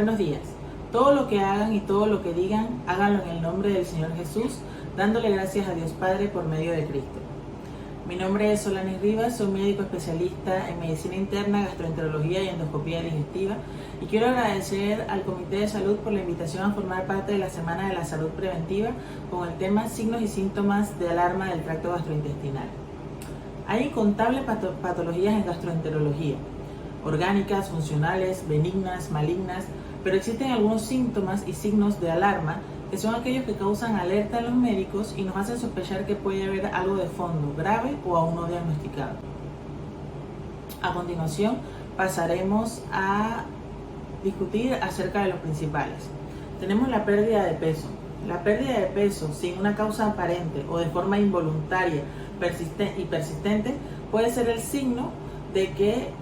Buenos días. Todo lo que hagan y todo lo que digan, háganlo en el nombre del Señor Jesús, dándole gracias a Dios Padre por medio de Cristo. Mi nombre es Solanis Rivas, soy médico especialista en medicina interna, gastroenterología y endoscopía digestiva, y quiero agradecer al Comité de Salud por la invitación a formar parte de la Semana de la Salud Preventiva con el tema Signos y síntomas de alarma del tracto gastrointestinal. Hay incontables patologías en gastroenterología, orgánicas, funcionales, benignas, malignas, pero existen algunos síntomas y signos de alarma que son aquellos que causan alerta en los médicos y nos hacen sospechar que puede haber algo de fondo grave o aún no diagnosticado. A continuación pasaremos a discutir acerca de los principales. Tenemos la pérdida de peso. La pérdida de peso sin una causa aparente o de forma involuntaria y persistente puede ser el signo de que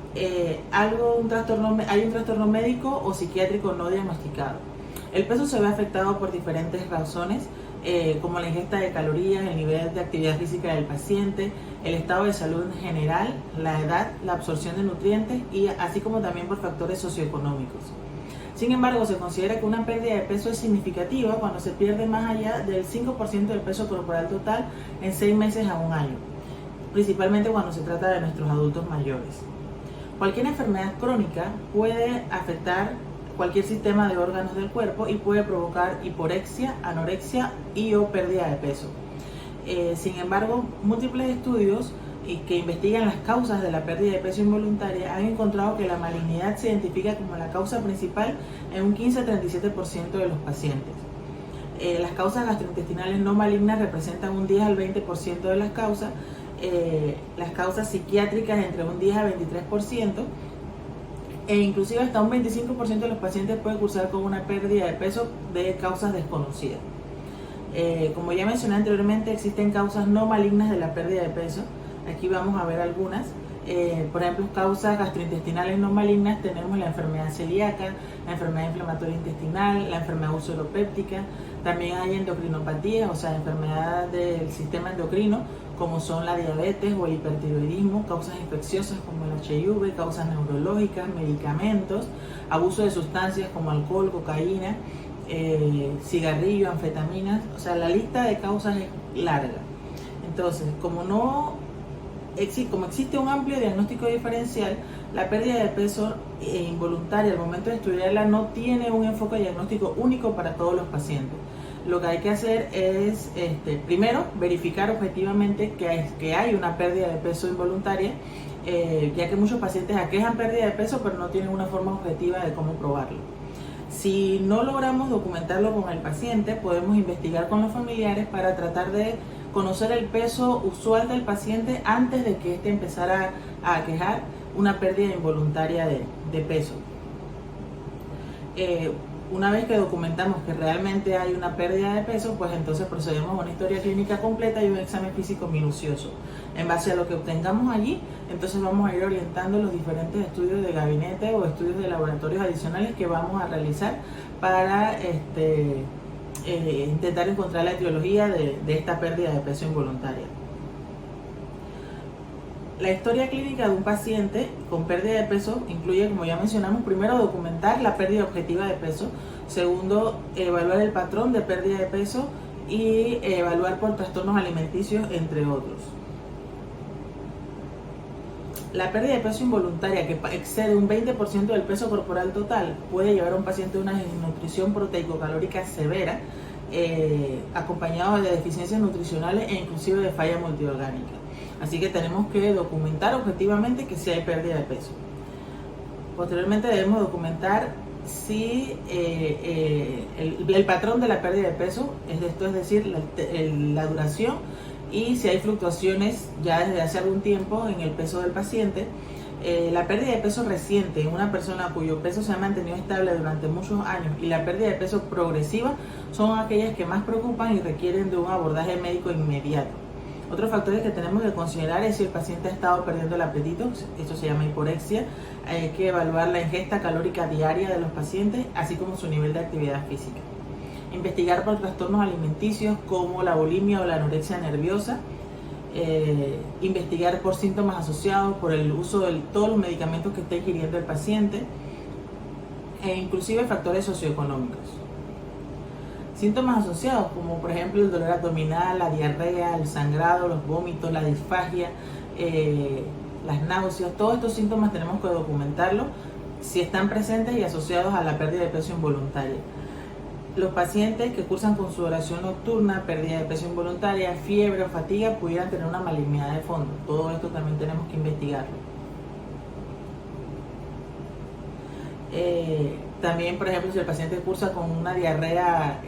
hay un trastorno médico o psiquiátrico no diagnosticado. El peso se ve afectado por diferentes razones, como la ingesta de calorías, el nivel de actividad física del paciente, el estado de salud en general, la edad, la absorción de nutrientes y así como también por factores socioeconómicos. Sin embargo, se considera que una pérdida de peso es significativa cuando se pierde más allá del 5% del peso corporal total en 6 meses a un año, principalmente cuando se trata de nuestros adultos mayores. Cualquier enfermedad crónica puede afectar cualquier sistema de órganos del cuerpo y puede provocar hiporexia, anorexia y o pérdida de peso. Sin embargo, múltiples estudios que investigan las causas de la pérdida de peso involuntaria han encontrado que la malignidad se identifica como la causa principal en un 15-37% de los pacientes. Las causas gastrointestinales no malignas representan un 10 al 20% de las causas psiquiátricas entre un 10 a 23%, e inclusive hasta un 25% de los pacientes puede cursar con una pérdida de peso de causas desconocidas. Como ya mencioné anteriormente, existen causas no malignas de la pérdida de peso. Aquí vamos a ver algunas. Por ejemplo, causas gastrointestinales no malignas tenemos la enfermedad celíaca, la enfermedad inflamatoria intestinal, la enfermedad ulceropéptica. También hay endocrinopatías, o sea, enfermedad del sistema endocrino, como son la diabetes o el hipertiroidismo, causas infecciosas como el HIV, causas neurológicas, medicamentos, abuso de sustancias como alcohol, cocaína, cigarrillo, anfetaminas. O sea, la lista de causas es larga. Entonces, como existe un amplio diagnóstico diferencial, la pérdida de peso involuntaria al momento de estudiarla no tiene un enfoque diagnóstico único para todos los pacientes. Lo que hay que hacer es, primero, verificar objetivamente que hay una pérdida de peso involuntaria, ya que muchos pacientes aquejan pérdida de peso pero no tienen una forma objetiva de cómo probarlo. Si no logramos documentarlo con el paciente, podemos investigar con los familiares para tratar de conocer el peso usual del paciente antes de que éste empezara a aquejar una pérdida involuntaria de peso. Una vez que documentamos que realmente hay una pérdida de peso, pues entonces procedemos a una historia clínica completa y un examen físico minucioso. En base a lo que obtengamos allí, entonces vamos a ir orientando los diferentes estudios de gabinete o estudios de laboratorios adicionales que vamos a realizar para intentar encontrar la etiología de esta pérdida de peso involuntaria. La historia clínica de un paciente con pérdida de peso incluye, como ya mencionamos, primero documentar la pérdida objetiva de peso, segundo evaluar el patrón de pérdida de peso y evaluar por trastornos alimenticios, entre otros. La pérdida de peso involuntaria que excede un 20% del peso corporal total puede llevar a un paciente a una desnutrición proteico-calórica severa, acompañado de deficiencias nutricionales e inclusive de falla multiorgánica. Así que tenemos que documentar objetivamente que sí hay pérdida de peso. Posteriormente debemos documentar si el patrón de la pérdida de peso, es decir, la duración, y si hay fluctuaciones ya desde hace algún tiempo en el peso del paciente. La pérdida de peso reciente en una persona cuyo peso se ha mantenido estable durante muchos años y la pérdida de peso progresiva son aquellas que más preocupan y requieren de un abordaje médico inmediato. Otros factores que tenemos que considerar es si el paciente ha estado perdiendo el apetito, esto se llama hiporexia. Hay que evaluar la ingesta calórica diaria de los pacientes, así como su nivel de actividad física. Investigar por trastornos alimenticios como la bulimia o la anorexia nerviosa. Investigar por síntomas asociados por el uso de todos los medicamentos que está ingiriendo el paciente. e inclusive factores socioeconómicos. Síntomas asociados como por ejemplo el dolor abdominal, la diarrea, el sangrado, los vómitos, la disfagia, las náuseas, todos estos síntomas tenemos que documentarlos si están presentes y asociados a la pérdida de peso involuntaria. Los pacientes que cursan con sudoración nocturna, pérdida de peso involuntaria, fiebre o fatiga pudieran tener una malignidad de fondo. Todo esto también tenemos que investigarlo. También, por ejemplo, si el paciente cursa con una diarrea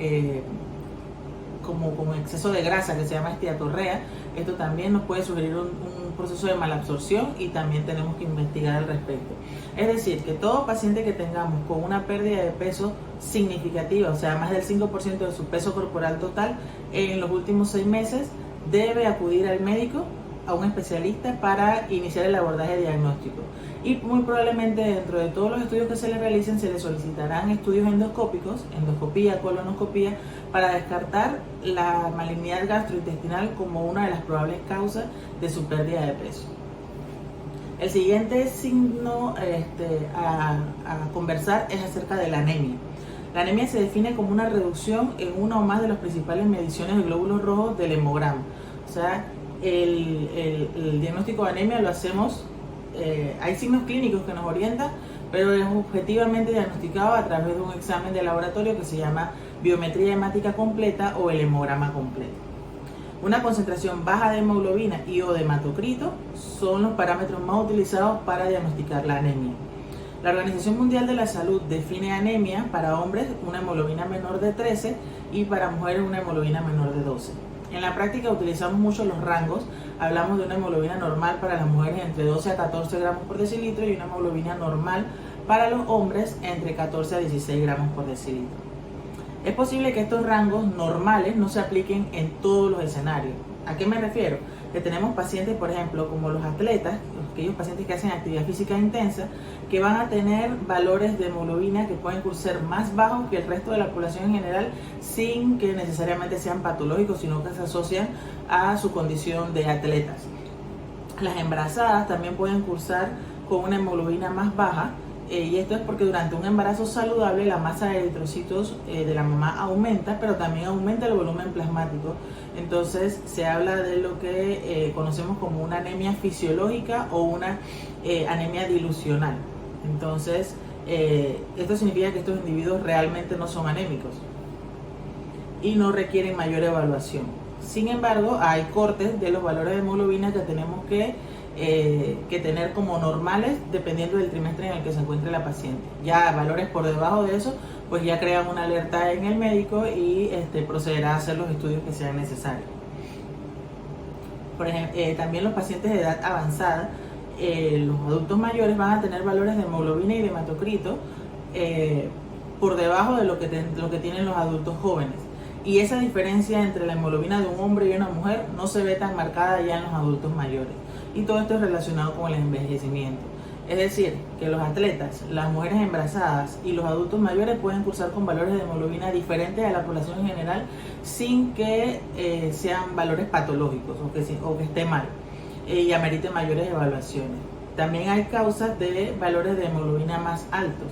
como con exceso de grasa que se llama esteatorrea, esto también nos puede sugerir un proceso de malabsorción y también tenemos que investigar al respecto. Es decir, que todo paciente que tengamos con una pérdida de peso significativa, o sea, más del 5% de su peso corporal total en los últimos 6 meses, debe acudir al médico, a un especialista, para iniciar el abordaje diagnóstico. Y muy probablemente dentro de todos los estudios que se le realicen se le solicitarán estudios endoscópicos, endoscopía, colonoscopía, para descartar la malignidad gastrointestinal como una de las probables causas de su pérdida de peso. El siguiente signo a conversar es acerca de la anemia. La anemia se define como una reducción en una o más de las principales mediciones de glóbulos rojos del hemograma. O sea, el diagnóstico de anemia lo hacemos, hay signos clínicos que nos orientan, pero es objetivamente diagnosticado a través de un examen de laboratorio que se llama biometría hemática completa o el hemograma completo. Una concentración baja de hemoglobina y o de hematocrito son los parámetros más utilizados para diagnosticar la anemia. La Organización Mundial de la Salud define anemia para hombres una hemoglobina menor de 13 y para mujeres una hemoglobina menor de 12. En la práctica utilizamos mucho los rangos. Hablamos de una hemoglobina normal para las mujeres entre 12 a 14 gramos por decilitro y una hemoglobina normal para los hombres entre 14 a 16 gramos por decilitro. Es posible que estos rangos normales no se apliquen en todos los escenarios. ¿A qué me refiero? Que tenemos pacientes, por ejemplo, como los atletas, aquellos pacientes que hacen actividad física intensa, que van a tener valores de hemoglobina que pueden ser más bajos que el resto de la población en general, sin que necesariamente sean patológicos, sino que se asocian a su condición de atletas. Las embarazadas también pueden cursar con una hemoglobina más baja, y esto es porque durante un embarazo saludable la masa de eritrocitos de la mamá aumenta, pero también aumenta el volumen plasmático. Entonces se habla de lo que conocemos como una anemia fisiológica o una anemia dilucional. Entonces esto significa que estos individuos realmente no son anémicos y no requieren mayor evaluación. Sin embargo, hay cortes de los valores de hemoglobina que tenemos que tener como normales dependiendo del trimestre en el que se encuentre la paciente. Ya valores por debajo de eso, pues ya crean una alerta en el médico y procederá a hacer los estudios que sean necesarios. Por ejemplo, también los pacientes de edad avanzada, los adultos mayores van a tener valores de hemoglobina y de hematocrito por debajo de lo que tienen los adultos jóvenes. Y esa diferencia entre la hemoglobina de un hombre y una mujer no se ve tan marcada ya en los adultos mayores. Y todo esto es relacionado con el envejecimiento. Es decir, que los atletas, las mujeres embarazadas y los adultos mayores pueden cursar con valores de hemoglobina diferentes a la población en general sin que sean valores patológicos o que esté mal y ameriten mayores evaluaciones. También hay causas de valores de hemoglobina más altos.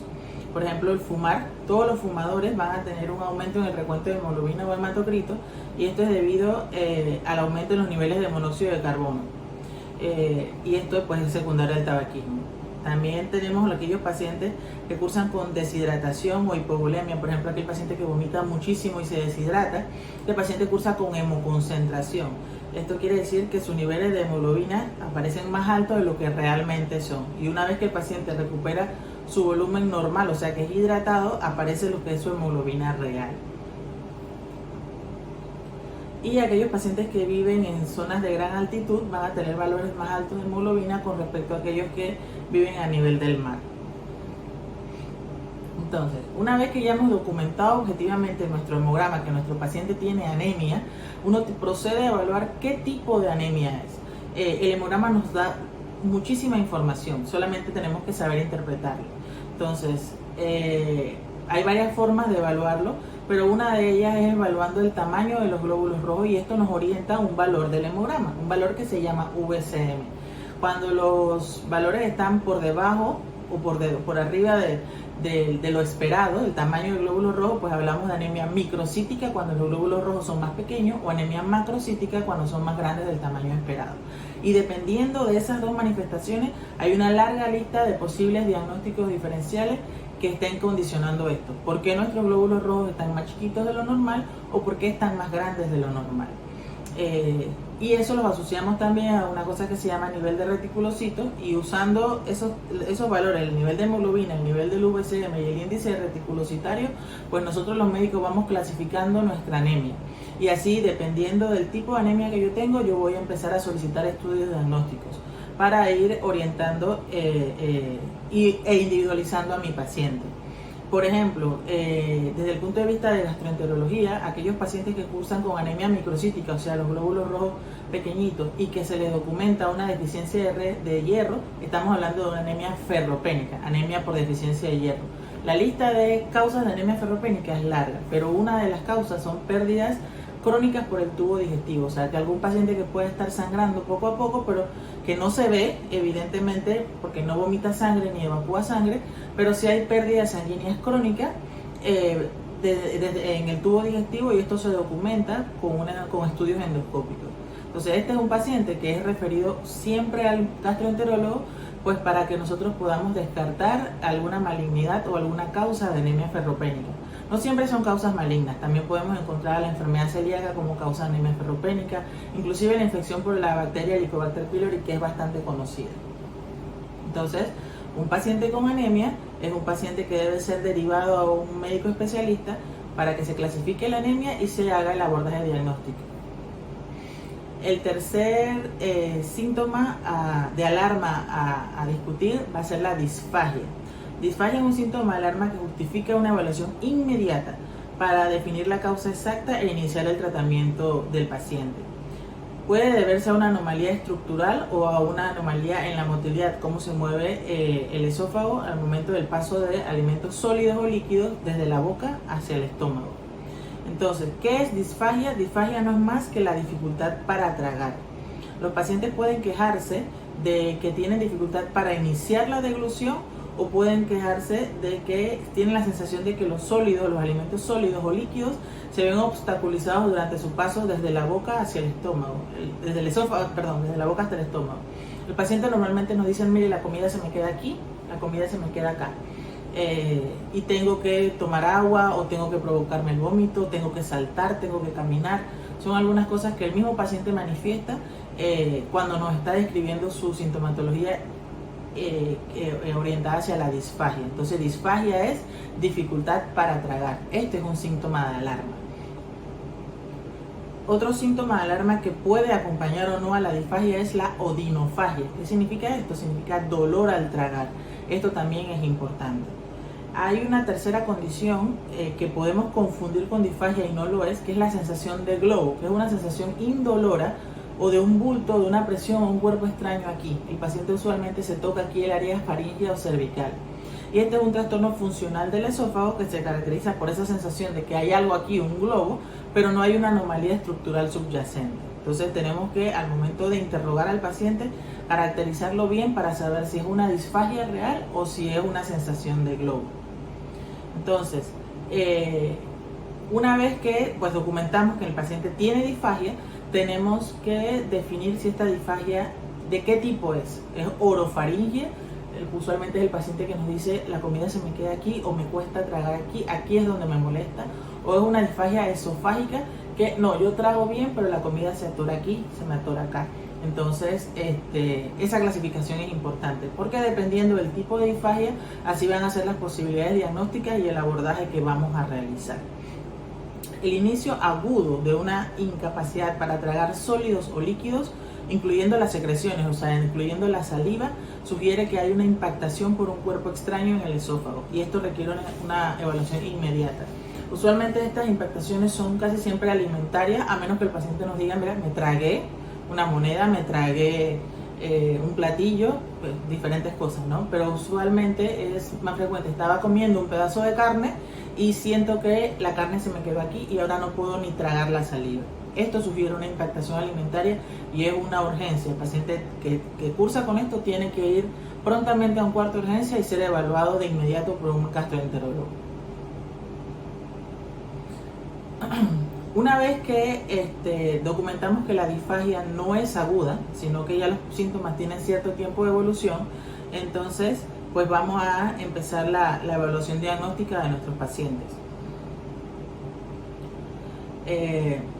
Por ejemplo, el fumar. Todos los fumadores van a tener un aumento en el recuento de hemoglobina o hematocrito, y esto es debido al aumento en los niveles de monóxido de carbono. Y esto pues es secundario al tabaquismo. También tenemos aquellos pacientes que cursan con deshidratación o hipovolemia, por ejemplo aquel paciente que vomita muchísimo y se deshidrata. Este paciente cursa con hemoconcentración. Esto quiere decir que sus niveles de hemoglobina aparecen más altos de lo que realmente son, y una vez que el paciente recupera su volumen normal, o sea que es hidratado, aparece lo que es su hemoglobina real. Y aquellos pacientes que viven en zonas de gran altitud van a tener valores más altos de hemoglobina con respecto a aquellos que viven a nivel del mar. Entonces, una vez que ya hemos documentado objetivamente nuestro hemograma, que nuestro paciente tiene anemia, uno procede a evaluar qué tipo de anemia es. El hemograma nos da muchísima información, solamente tenemos que saber interpretarlo. Entonces, hay varias formas de evaluarlo, pero una de ellas es evaluando el tamaño de los glóbulos rojos, y esto nos orienta a un valor del hemograma, un valor que se llama VCM. Cuando los valores están por debajo o por arriba de lo esperado, el tamaño del glóbulo rojo, pues hablamos de anemia microcítica cuando los glóbulos rojos son más pequeños, o anemia macrocítica cuando son más grandes del tamaño esperado. Y dependiendo de esas dos manifestaciones, hay una larga lista de posibles diagnósticos diferenciales que estén condicionando esto. ¿Por qué nuestros glóbulos rojos están más chiquitos de lo normal o por qué están más grandes de lo normal? Y eso los asociamos también a una cosa que se llama nivel de reticulocitos, y usando esos valores, el nivel de hemoglobina, el nivel del VCM y el índice reticulocitario, pues nosotros los médicos vamos clasificando nuestra anemia. Y así, dependiendo del tipo de anemia que yo tengo, yo voy a empezar a solicitar estudios diagnósticos para ir orientando e individualizando a mi paciente. Por ejemplo, desde el punto de vista de gastroenterología, aquellos pacientes que cursan con anemia microcítica, o sea, los glóbulos rojos pequeñitos, y que se les documenta una deficiencia de hierro, estamos hablando de una anemia ferropénica, anemia por deficiencia de hierro. La lista de causas de anemia ferropénica es larga, pero una de las causas son pérdidas crónicas por el tubo digestivo, o sea, que algún paciente que puede estar sangrando poco a poco, pero que no se ve, evidentemente, porque no vomita sangre ni evacúa sangre, pero sí hay pérdidas sanguíneas crónicas en el tubo digestivo, y esto se documenta con estudios endoscópicos. Entonces, este es un paciente que es referido siempre al gastroenterólogo, pues para que nosotros podamos descartar alguna malignidad o alguna causa de anemia ferropénica. No siempre son causas malignas, también podemos encontrar la enfermedad celíaca como causa de anemia ferropénica, inclusive la infección por la bacteria Helicobacter pylori, que es bastante conocida. Entonces, un paciente con anemia es un paciente que debe ser derivado a un médico especialista para que se clasifique la anemia y se haga el abordaje diagnóstico. El tercer síntoma de alarma a discutir va a ser la disfagia. Disfagia es un síntoma de alarma que justifica una evaluación inmediata para definir la causa exacta e iniciar el tratamiento del paciente. Puede deberse a una anomalía estructural o a una anomalía en la motilidad, cómo se mueve el esófago al momento del paso de alimentos sólidos o líquidos desde la boca hacia el estómago. Entonces, ¿qué es disfagia? Disfagia no es más que la dificultad para tragar. Los pacientes pueden quejarse de que tienen dificultad para iniciar la deglución, o pueden quejarse de que tienen la sensación de que los sólidos, los alimentos sólidos o líquidos, se ven obstaculizados durante su paso desde la boca hacia el estómago, desde la boca hasta el estómago. El paciente normalmente nos dice: mire, la comida se me queda aquí, la comida se me queda acá. Y tengo que tomar agua, o tengo que provocarme el vómito, tengo que saltar, tengo que caminar. Son algunas cosas que el mismo paciente manifiesta cuando nos está describiendo su sintomatología orientada hacia la disfagia. Entonces, disfagia es dificultad para tragar. Este es un síntoma de alarma. Otro síntoma de alarma que puede acompañar o no a la disfagia es la odinofagia. ¿Qué significa esto? Significa dolor al tragar. Esto también es importante. Hay una tercera condición que podemos confundir con disfagia y no lo es, que es la sensación de globo, que es una sensación indolora, o de un bulto, de una presión o un cuerpo extraño aquí. El paciente usualmente se toca aquí el área faríngea o cervical. Y este es un trastorno funcional del esófago que se caracteriza por esa sensación de que hay algo aquí, un globo, pero no hay una anomalía estructural subyacente. Entonces tenemos que, al momento de interrogar al paciente, caracterizarlo bien para saber si es una disfagia real o si es una sensación de globo. Entonces, una vez que pues documentamos que el paciente tiene disfagia, tenemos que definir si esta disfagia, de qué tipo es. ¿Es orofaringe? Usualmente es el paciente que nos dice: la comida se me queda aquí, o me cuesta tragar aquí, aquí es donde me molesta. O es una disfagia esofágica, que no, yo trago bien, pero la comida se atora aquí, se me atora acá. Entonces, esa clasificación es importante, porque dependiendo del tipo de disfagia, así van a ser las posibilidades diagnósticas y el abordaje que vamos a realizar. El inicio agudo de una incapacidad para tragar sólidos o líquidos, incluyendo las secreciones, o sea, incluyendo la saliva, sugiere que hay una impactación por un cuerpo extraño en el esófago, y esto requiere una evaluación inmediata. Usualmente estas impactaciones son casi siempre alimentarias, a menos que el paciente nos diga: mira, me tragué una moneda, me tragué un platillo, pues, diferentes cosas, ¿no? Pero usualmente es más frecuente: estaba comiendo un pedazo de carne y siento que la carne se me quedó aquí y ahora no puedo ni tragar la saliva. Esto sugiere una impactación alimentaria y es una urgencia. El paciente que cursa con esto tiene que ir prontamente a un cuarto de urgencia y ser evaluado de inmediato por un gastroenterólogo. Una vez que documentamos que la disfagia no es aguda, sino que ya los síntomas tienen cierto tiempo de evolución, entonces pues vamos a empezar la evaluación diagnóstica de nuestros pacientes.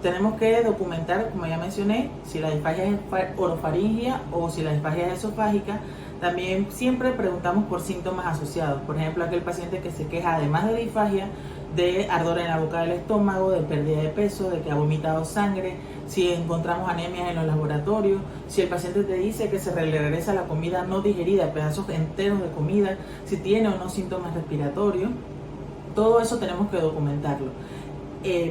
Tenemos que documentar, como ya mencioné, si la disfagia es orofaringia o si la disfagia es esofágica. También siempre preguntamos por síntomas asociados. Por ejemplo, aquel paciente que se queja, además de disfagia, de ardor en la boca del estómago, de pérdida de peso, de que ha vomitado sangre, si encontramos anemias en los laboratorios, si el paciente te dice que se le regresa la comida no digerida, pedazos enteros de comida, si tiene o no síntomas respiratorios. Todo eso tenemos que documentarlo.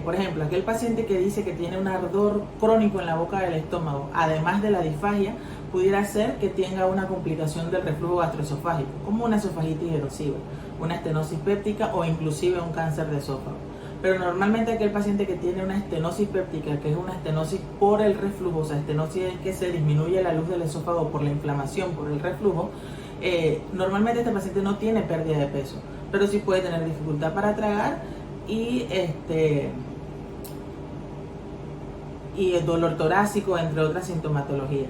Por ejemplo, aquel paciente que dice que tiene un ardor crónico en la boca del estómago, además de la disfagia, pudiera ser que tenga una complicación del reflujo gastroesofágico, como una esofagitis erosiva, una estenosis péptica o inclusive un cáncer de esófago. Pero normalmente aquel paciente que tiene una estenosis péptica, que es una estenosis por el reflujo, o sea, estenosis es que se disminuye la luz del esófago por la inflamación, por el reflujo, normalmente este paciente no tiene pérdida de peso, pero sí puede tener dificultad para tragar y el dolor torácico, entre otras sintomatologías.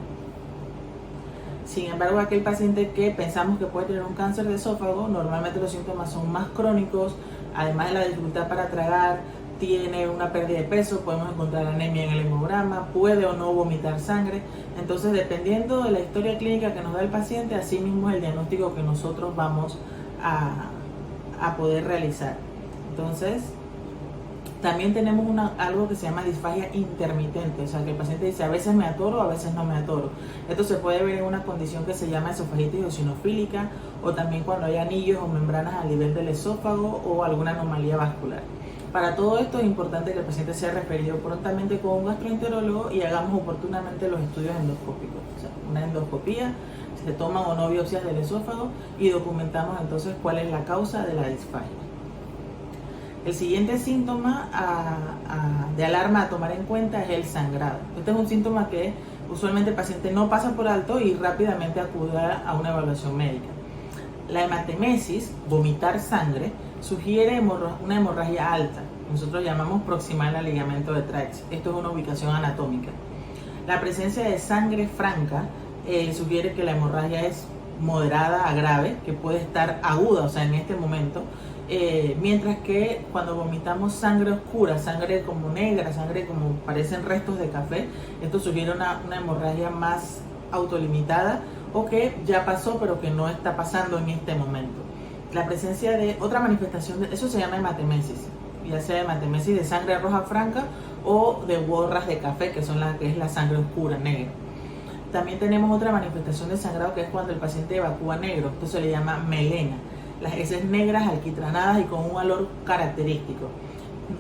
Sin embargo, aquel paciente que pensamos que puede tener un cáncer de esófago, normalmente los síntomas son más crónicos, además de la dificultad para tragar, tiene una pérdida de peso, podemos encontrar anemia en el hemograma, puede o no vomitar sangre. Entonces, dependiendo de la historia clínica que nos da el paciente, así mismo es el diagnóstico que nosotros vamos a poder realizar. Entonces, también tenemos algo que se llama disfagia intermitente, o sea que el paciente dice a veces me atoro, a veces no me atoro. Esto se puede ver en una condición que se llama esofagitis eosinofílica, o también cuando hay anillos o membranas a nivel del esófago o alguna anomalía vascular. Para todo esto es importante que el paciente sea referido prontamente con un gastroenterólogo y hagamos oportunamente los estudios endoscópicos, o sea, una endoscopía, se toman o no biopsias del esófago y documentamos entonces cuál es la causa de la disfagia. El siguiente síntoma de alarma a tomar en cuenta es el sangrado. Este es un síntoma que usualmente el paciente no pasa por alto y rápidamente acude a una evaluación médica. La hematemesis, vomitar sangre, sugiere una hemorragia alta. Nosotros llamamos proximal al ligamento de Treitz. Esto es una ubicación anatómica. La presencia de sangre franca sugiere que la hemorragia es moderada a grave, que puede estar aguda, o sea, en este momento. Mientras que cuando vomitamos sangre oscura, sangre como negra, sangre como parecen restos de café, esto sugiere una hemorragia más autolimitada o que ya pasó pero que no está pasando en este momento. La presencia de otra manifestación, eso se llama hematemesis, ya sea hematemesis de sangre roja franca o de borras de café, que es la sangre oscura, negra. También tenemos otra manifestación de sangrado que es cuando el paciente evacúa negro, esto se le llama melena. Las heces negras alquitranadas y con un olor característico.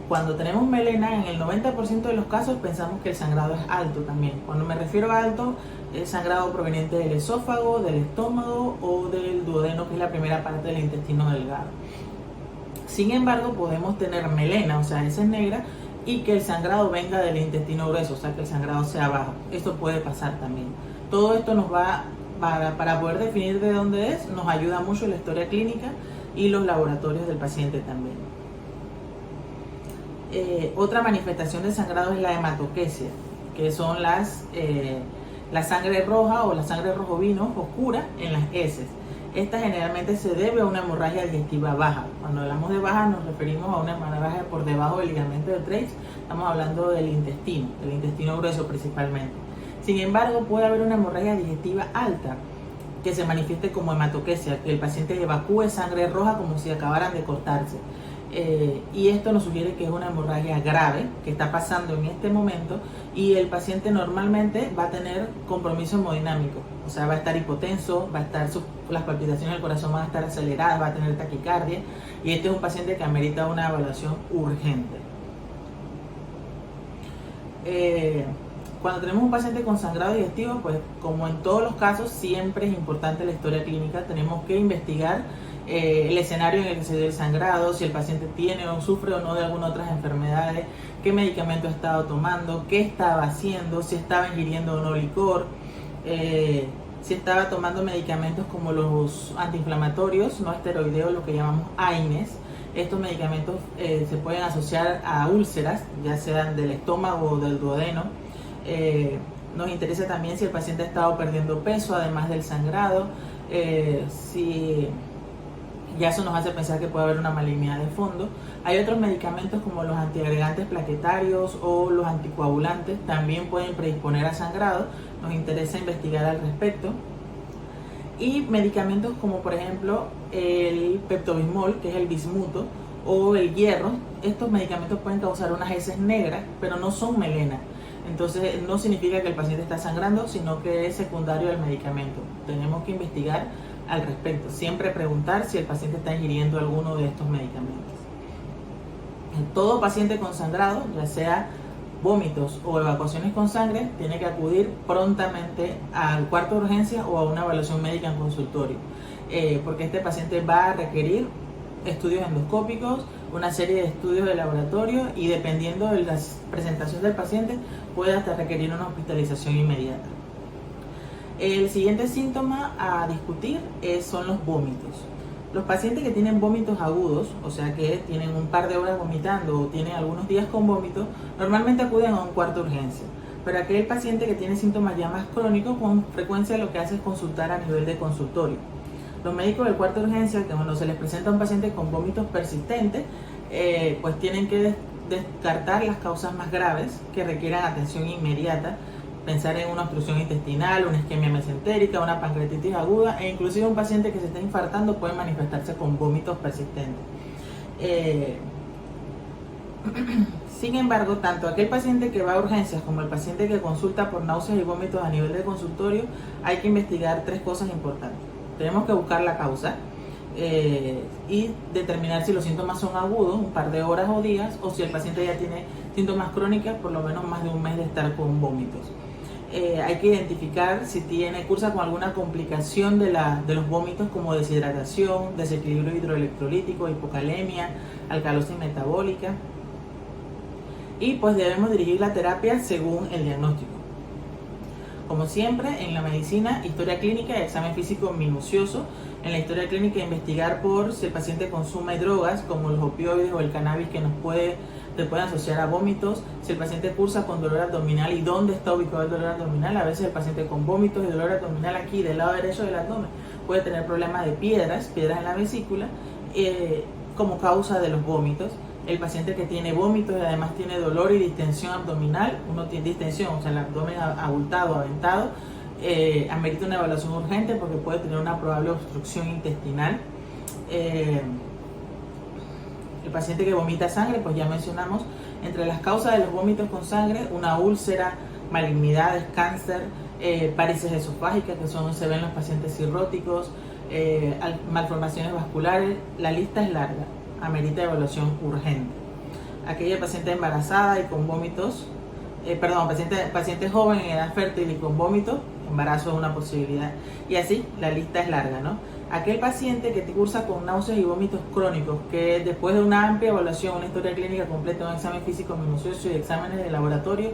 Cuando tenemos melena, en el 90% de los casos pensamos que el sangrado es alto también. Cuando me refiero a alto, es sangrado proveniente del esófago, del estómago o del duodeno, que es la primera parte del intestino delgado. Sin embargo, podemos tener melena, o sea, heces negras, y que el sangrado venga del intestino grueso, o sea, que el sangrado sea bajo. Esto puede pasar también. Todo esto nos va para poder definir de dónde es, nos ayuda mucho la historia clínica y los laboratorios del paciente también. Otra manifestación de sangrado es la hematoquesia, que son la sangre roja o la sangre rojo-vino oscura en las heces. Esta generalmente se debe a una hemorragia digestiva baja. Cuando hablamos de baja nos referimos a una hemorragia por debajo del ligamento de Treitz, estamos hablando del intestino grueso principalmente. Sin embargo, puede haber una hemorragia digestiva alta que se manifieste como hematoquesia, que el paciente evacúe sangre roja como si acabaran de cortarse. Y esto nos sugiere que es una hemorragia grave que está pasando en este momento y el paciente normalmente va a tener compromiso hemodinámico, o sea, va a estar hipotenso, las palpitaciones del corazón van a estar aceleradas, va a tener taquicardia y este es un paciente que amerita una evaluación urgente. Cuando tenemos un paciente con sangrado digestivo, pues como en todos los casos, siempre es importante la historia clínica. Tenemos que investigar el escenario en el que se dio el sangrado, si el paciente tiene o sufre o no de alguna otras enfermedades, qué medicamento ha estado tomando, qué estaba haciendo, si estaba ingiriendo o no licor, si estaba tomando medicamentos como los antiinflamatorios no esteroideos, lo que llamamos AINES. Estos medicamentos se pueden asociar a úlceras, ya sean del estómago o del duodeno. Nos interesa también si el paciente ha estado perdiendo peso, además del sangrado, si ya eso nos hace pensar que puede haber una malignidad de fondo. Hay otros medicamentos como los antiagregantes plaquetarios o los anticoagulantes, también pueden predisponer a sangrado. Nos interesa investigar al respecto. Y medicamentos como por ejemplo el peptobismol, que es el bismuto, o el hierro. Estos medicamentos pueden causar unas heces negras, pero no son melena. Entonces no significa que el paciente está sangrando, sino que es secundario al medicamento. Tenemos que investigar al respecto. Siempre preguntar si el paciente está ingiriendo alguno de estos medicamentos. Todo paciente con sangrado, ya sea vómitos o evacuaciones con sangre, tiene que acudir prontamente al cuarto de urgencia o a una evaluación médica en consultorio, porque este paciente va a requerir estudios endoscópicos, una serie de estudios de laboratorio y dependiendo de las presentaciones del paciente puede hasta requerir una hospitalización inmediata. El siguiente síntoma a discutir son los vómitos. Los pacientes que tienen vómitos agudos, o sea que tienen un par de horas vomitando o tienen algunos días con vómitos, normalmente acuden a un cuarto de urgencia. Pero aquel paciente que tiene síntomas ya más crónicos, con frecuencia lo que hace es consultar a nivel de consultorio. Los médicos del cuarto de urgencia, que cuando se les presenta a un paciente con vómitos persistentes, pues tienen que descartar las causas más graves que requieran atención inmediata, pensar en una obstrucción intestinal, una isquemia mesentérica, una pancreatitis aguda e inclusive un paciente que se está infartando puede manifestarse con vómitos persistentes. Sin embargo, tanto aquel paciente que va a urgencias como el paciente que consulta por náuseas y vómitos a nivel de consultorio, hay que investigar tres cosas importantes. Tenemos que buscar la causa y determinar si los síntomas son agudos, un par de horas o días, o si el paciente ya tiene síntomas crónicos, por lo menos más de un mes de estar con vómitos. Hay que identificar si cursa con alguna complicación de los vómitos como deshidratación, desequilibrio hidroelectrolítico, hipocalemia, alcalosis metabólica. Y pues debemos dirigir la terapia según el diagnóstico. Como siempre, en la medicina, historia clínica y examen físico minucioso. En la historia clínica, investigar por si el paciente consume drogas como los opioides o el cannabis que se pueden asociar a vómitos, si el paciente cursa con dolor abdominal y dónde está ubicado el dolor abdominal. A veces el paciente con vómitos y dolor abdominal aquí del lado derecho del abdomen puede tener problemas de piedras en la vesícula como causa de los vómitos. El paciente que tiene vómitos y además tiene dolor y distensión abdominal, uno tiene distensión, o sea el abdomen abultado, aventado, amerita una evaluación urgente porque puede tener una probable obstrucción intestinal. El paciente que vomita sangre, pues ya mencionamos, entre las causas de los vómitos con sangre, una úlcera, malignidades, cáncer, varices esofágicas, que se ven en los pacientes cirróticos, malformaciones vasculares. La lista es larga, amerita evaluación urgente. Aquella paciente embarazada y con vómitos, paciente joven en edad fértil y con vómitos, embarazo es una posibilidad. Y así, la lista es larga, ¿no? Aquel paciente que cursa con náuseas y vómitos crónicos, que después de una amplia evaluación, una historia clínica completa, un examen físico minucioso y exámenes de laboratorio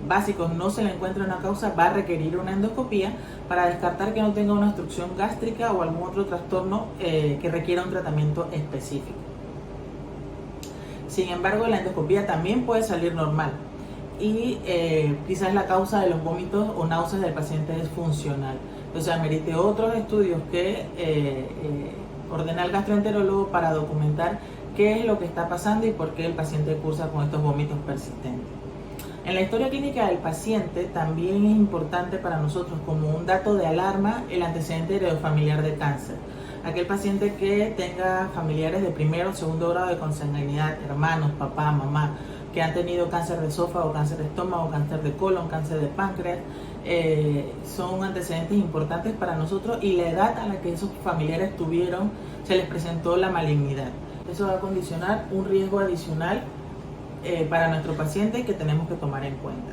básicos, no se le encuentra una causa, va a requerir una endoscopía para descartar que no tenga una obstrucción gástrica o algún otro trastorno que requiera un tratamiento específico. Sin embargo, la endoscopía también puede salir normal y quizás la causa de los vómitos o náuseas del paciente es funcional. Entonces amerite otros estudios que ordena el gastroenterólogo para documentar qué es lo que está pasando y por qué el paciente cursa con estos vómitos persistentes. En la historia clínica del paciente también es importante para nosotros como un dato de alarma el antecedente heredofamiliar de cáncer. Aquel paciente que tenga familiares de primero o segundo grado de consanguinidad, hermanos, papá, mamá, que han tenido cáncer de esófago, cáncer de estómago, cáncer de colon, cáncer de páncreas, son antecedentes importantes para nosotros y la edad a la que esos familiares se les presentó la malignidad. Eso va a condicionar un riesgo adicional para nuestro paciente que tenemos que tomar en cuenta.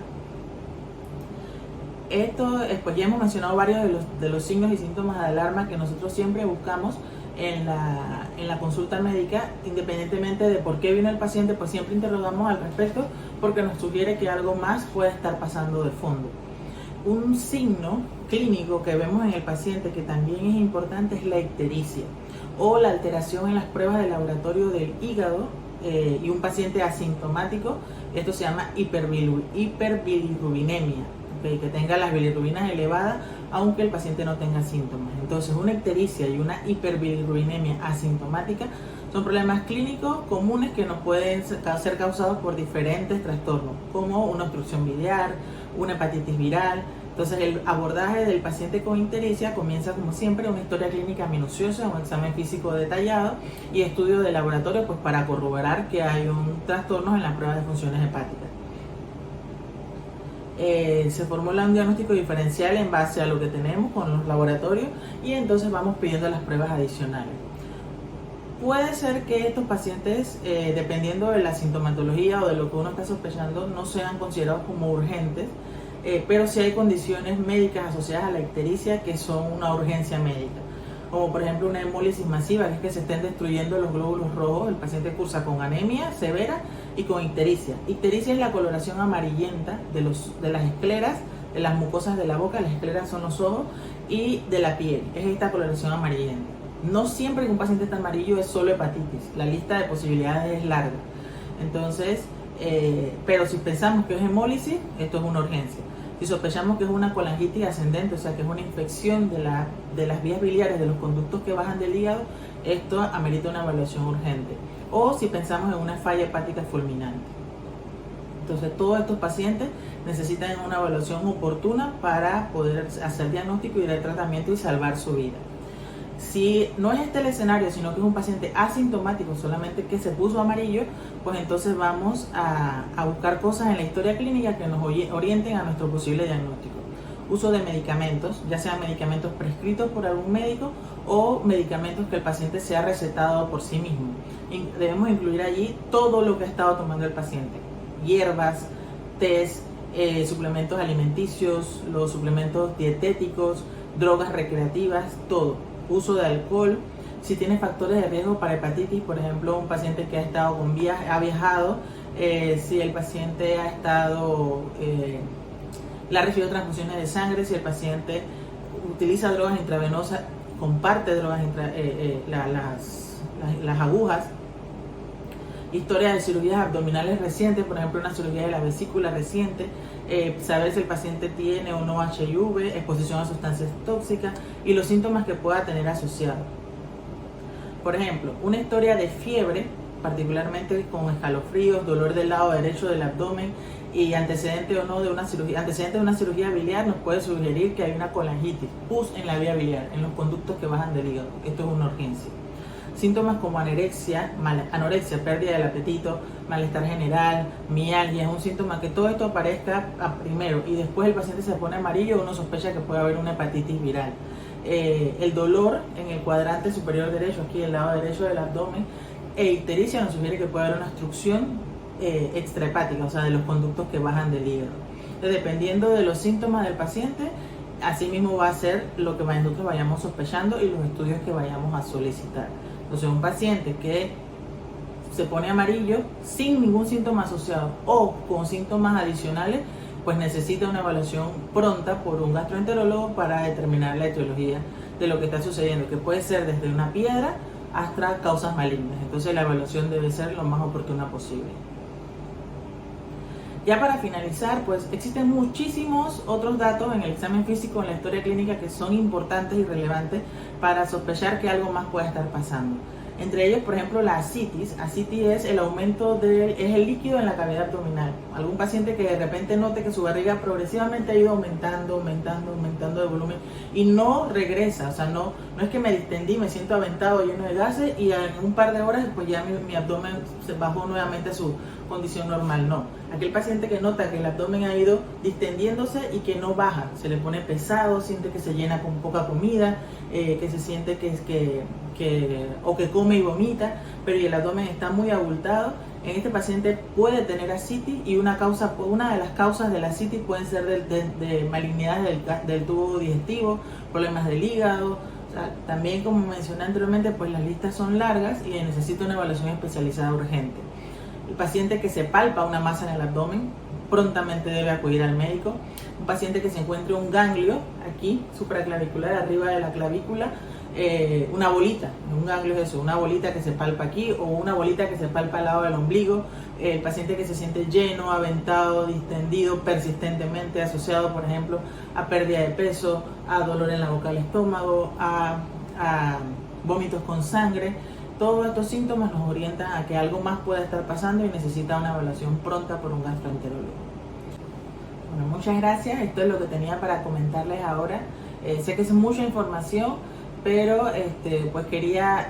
Pues ya hemos mencionado varios de los signos y síntomas de alarma que nosotros siempre buscamos en la consulta médica, independientemente de por qué vino el paciente, pues siempre interrogamos al respecto porque nos sugiere que algo más puede estar pasando de fondo. Un signo clínico que vemos en el paciente que también es importante es la ictericia o la alteración en las pruebas de laboratorio del hígado y un paciente asintomático. Esto se llama hiperbilirrubinemia, ¿okay? Que tenga las bilirrubinas elevadas aunque el paciente no tenga síntomas. Entonces una ictericia y una hiperbilirrubinemia asintomática son problemas clínicos comunes que nos pueden ser causados por diferentes trastornos, como una obstrucción biliar, una hepatitis viral. Entonces el abordaje del paciente con ictericia comienza, como siempre, una historia clínica minuciosa, un examen físico detallado y estudio de laboratorio, pues para corroborar que hay un trastorno en la prueba de funciones hepáticas. Se formula un diagnóstico diferencial en base a lo que tenemos con los laboratorios y entonces vamos pidiendo las pruebas adicionales. Puede ser que estos pacientes, dependiendo de la sintomatología o de lo que uno está sospechando, no sean considerados como urgentes, pero sí hay condiciones médicas asociadas a la ictericia que son una urgencia médica, como por ejemplo una hemólisis masiva, que es que se estén destruyendo los glóbulos rojos. El paciente cursa con anemia severa y con ictericia. Ictericia es la coloración amarillenta de las escleras, de las mucosas de la boca. Las escleras son los ojos, y de la piel, es esta coloración amarillenta. No siempre que un paciente está amarillo es solo hepatitis, la lista de posibilidades es larga. Entonces, pero si pensamos que es hemólisis, esto es una urgencia. Si sospechamos que es una colangitis ascendente, o sea que es una infección de las vías biliares, de los conductos que bajan del hígado, esto amerita una evaluación urgente. O si pensamos en una falla hepática fulminante. Entonces todos estos pacientes necesitan una evaluación oportuna para poder hacer diagnóstico y dar tratamiento y salvar su vida. Si no es este el escenario, sino que es un paciente asintomático, solamente que se puso amarillo, pues entonces vamos a buscar cosas en la historia clínica que nos orienten a nuestro posible diagnóstico. Uso de medicamentos, ya sean medicamentos prescritos por algún médico o medicamentos que el paciente se ha recetado por sí mismo. Debemos incluir allí todo lo que ha estado tomando el paciente: hierbas, tés, suplementos alimenticios, los suplementos dietéticos, drogas recreativas, todo. Uso de alcohol, si tiene factores de riesgo para hepatitis, por ejemplo, un paciente que ha estado ha viajado, si el paciente ha estado, le ha recibido transfusiones de sangre, si el paciente utiliza drogas intravenosas, comparte drogas, las agujas, historia de cirugías abdominales recientes, por ejemplo una cirugía de la vesícula reciente, saber si el paciente tiene o no HIV, exposición a sustancias tóxicas y los síntomas que pueda tener asociados. Por ejemplo, una historia de fiebre, particularmente con escalofríos, dolor del lado derecho del abdomen y antecedente o no de una cirugía biliar, nos puede sugerir que hay una colangitis, pus en la vía biliar, en los conductos que bajan del hígado. Esto es una urgencia. Síntomas como anorexia, pérdida del apetito, malestar general, mialgia, es un síntoma que todo esto aparezca primero y después el paciente se pone amarillo, uno sospecha que puede haber una hepatitis viral. El dolor en el cuadrante superior derecho, aquí del lado derecho del abdomen, e ictericia nos sugiere que puede haber una obstrucción extrahepática, o sea, de los conductos que bajan del hígado. Entonces, dependiendo de los síntomas del paciente, así mismo va a ser lo que nosotros vayamos sospechando y los estudios que vayamos a solicitar. Entonces, un paciente que se pone amarillo sin ningún síntoma asociado o con síntomas adicionales, pues necesita una evaluación pronta por un gastroenterólogo para determinar la etiología de lo que está sucediendo, que puede ser desde una piedra hasta causas malignas. Entonces la evaluación debe ser lo más oportuna posible. Ya para finalizar, pues existen muchísimos otros datos en el examen físico, en la historia clínica, que son importantes y relevantes para sospechar que algo más pueda estar pasando. Entre ellos, por ejemplo, la ascitis. Ascitis es el aumento es el líquido en la cavidad abdominal. Algún paciente que de repente note que su barriga progresivamente ha ido aumentando de volumen y no regresa. O sea, no es que me distendí, me siento aventado, lleno de gases y en un par de horas pues ya mi abdomen se bajó nuevamente a su condición normal. No. Aquel paciente que nota que el abdomen ha ido distendiéndose y que no baja, se le pone pesado, siente que se llena con poca comida, que se siente que come y vomita, pero y el abdomen está muy abultado. En este paciente puede tener ascitis y una de las causas de la ascitis pueden ser de malignidades del tubo digestivo, problemas del hígado. O sea, también, como mencioné anteriormente, pues las listas son largas y necesita una evaluación especializada urgente. El paciente que se palpa una masa en el abdomen prontamente debe acudir al médico. Un paciente que se encuentre un ganglio aquí, supraclavicular, arriba de la clavícula, una bolita, un ganglio es eso, una bolita que se palpa aquí o una bolita que se palpa al lado del ombligo. El paciente que se siente lleno, aventado, distendido persistentemente, asociado por ejemplo a pérdida de peso, a dolor en la boca del estómago, a vómitos con sangre. Todos estos síntomas nos orientan a que algo más pueda estar pasando y necesita una evaluación pronta por un gastroenterólogo. Bueno, muchas gracias. Esto es lo que tenía para comentarles ahora. Sé que es mucha información, pero pues quería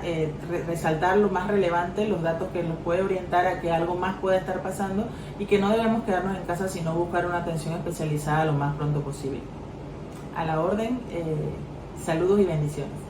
resaltar lo más relevante, los datos que nos puede orientar a que algo más pueda estar pasando y que no debemos quedarnos en casa, sino buscar una atención especializada lo más pronto posible. A la orden, saludos y bendiciones.